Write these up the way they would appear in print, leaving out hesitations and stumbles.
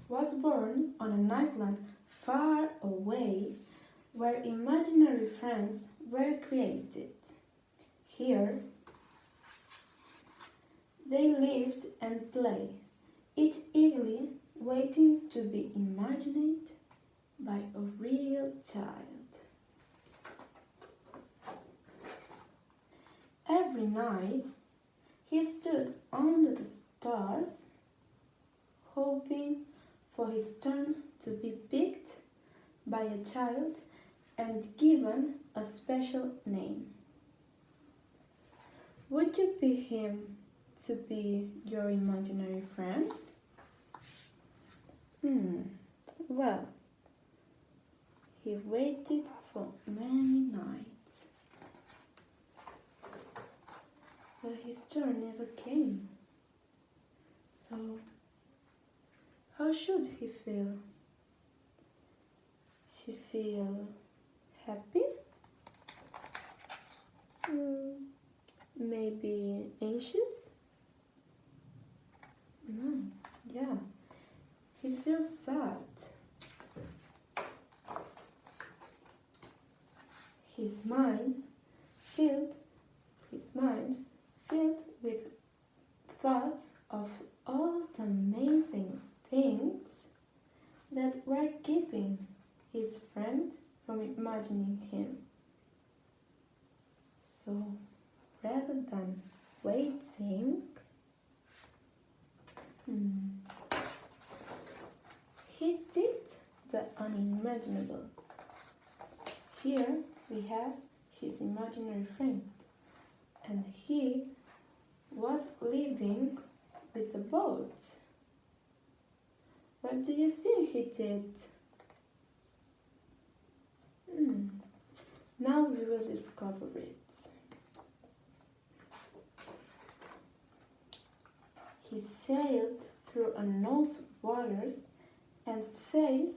was born on an island far away where imaginary friends were created. Here, they lived and played, each eagerly waiting to be imagined by a real child. Every night, he stood under the stars, hoping for his turn to be picked by a child and given a special name. Would you pick him to be your imaginary friend? Well, he waited for many nights, but his turn never came. So, how should he feel? She feel happy? Maybe anxious? Yeah, he feels sad. His mind filled with thoughts of all the amazing things that were keeping his friend from imagining him. So, rather than waiting, he did the unimaginable. Here we have his imaginary friend, and he was living with the boat. What do you think he did? Now we will discover it. He sailed through unknown waters and faced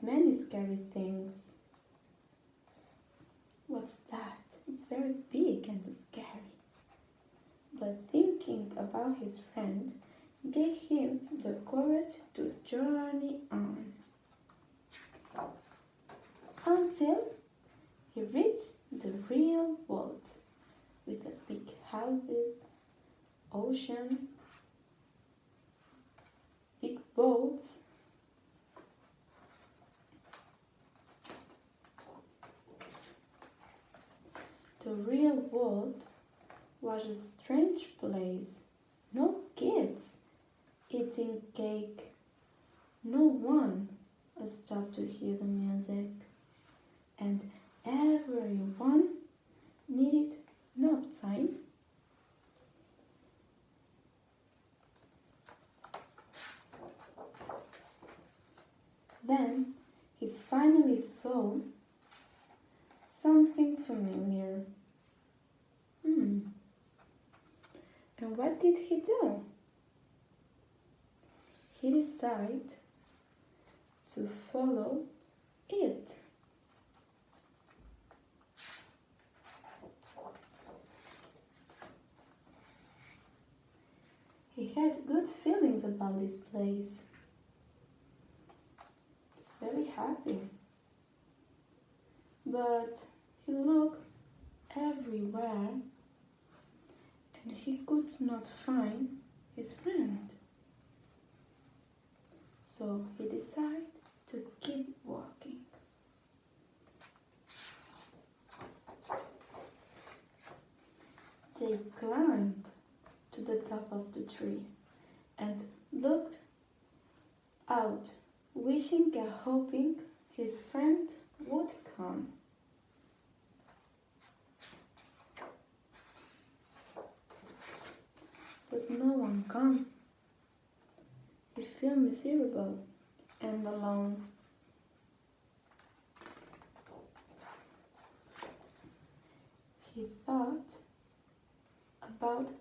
many scary things. What's that? It's very big and scary. But thinking about his friend gave him the courage to journey on. Until he reached the real world with the big houses, ocean, big boats, the real world was a strange place. No kids eating cake, no one stopped to hear the music, and everyone needed nap time. Then he finally saw something familiar. And what did he do? He decided to follow it. He had good feelings about this place. He's very happy. But he looked everywhere and he could not find his friend. So he decided to keep walking. They climbed to the top of the tree and looked out, wishing and hoping his friend would come. But no one came. He felt miserable and alone. He thought about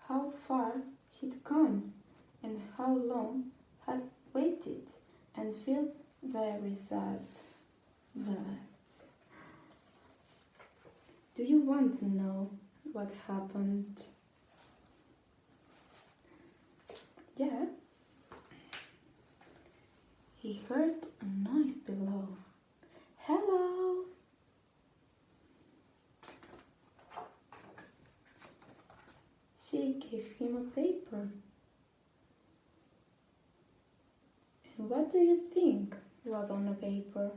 how far he'd come and how long had waited and felt very sad. But do you want to know what happened? Yeah, he heard a noise below. Hello! She gave him a paper. And what do you think was on the paper?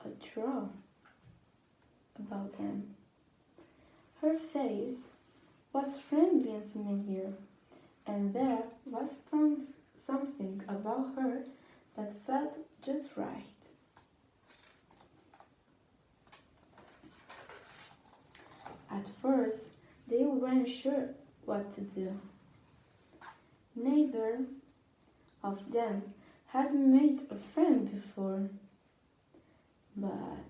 A draw about them. Her face was friendly and familiar, and there was something about her that felt just right. At first, they weren't sure what to do. Neither of them had made a friend before. But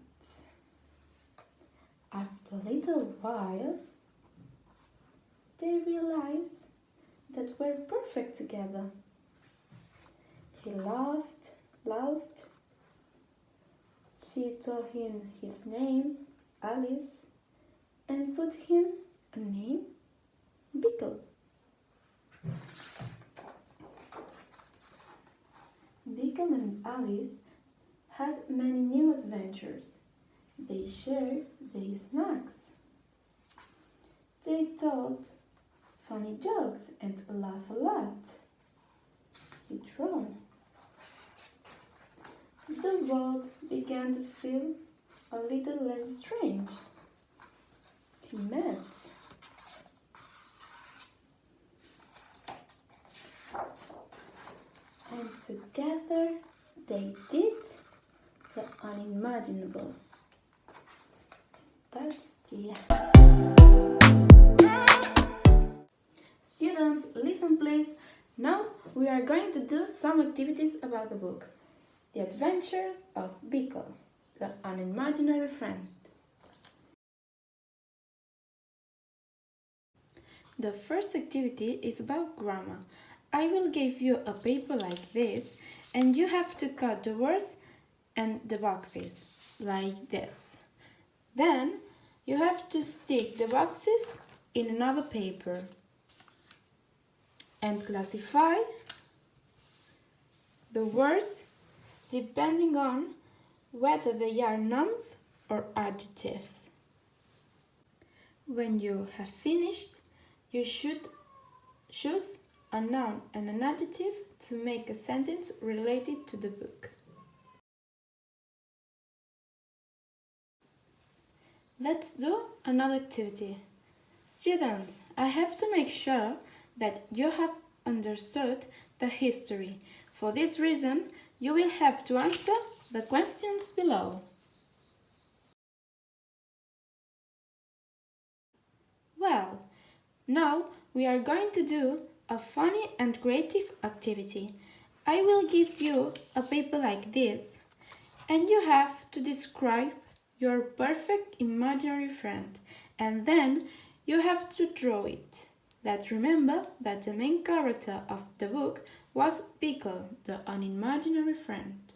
after a little while, they realized that we're perfect together. He laughed. She told him his name, Alice, and put him a name, Beekle. Beekle and Alice had many new adventures. They shared their snacks. They told funny jokes and laughed a lot. He droned. The world began to feel a little less strange. He met. And together they did the unimaginable. That's the end. Students, listen please. Now we are going to do some activities about the book. The Adventure of Beekle, the Unimaginary Friend. The first activity is about grammar. I will give you a paper like this and you have to cut the words and the boxes like this. Then you have to stick the boxes in another paper and classify the words depending on whether they are nouns or adjectives. When you have finished, you should choose a noun and an adjective to make a sentence related to the book. Let's do another activity. Students, I have to make sure that you have understood the history. For this reason, you will have to answer the questions below. Well, now we are going to do a funny and creative activity. I will give you a paper like this, and you have to describe your perfect imaginary friend, and then you have to draw it. Let's remember that the main character of the book was Beekle, the unimaginary friend.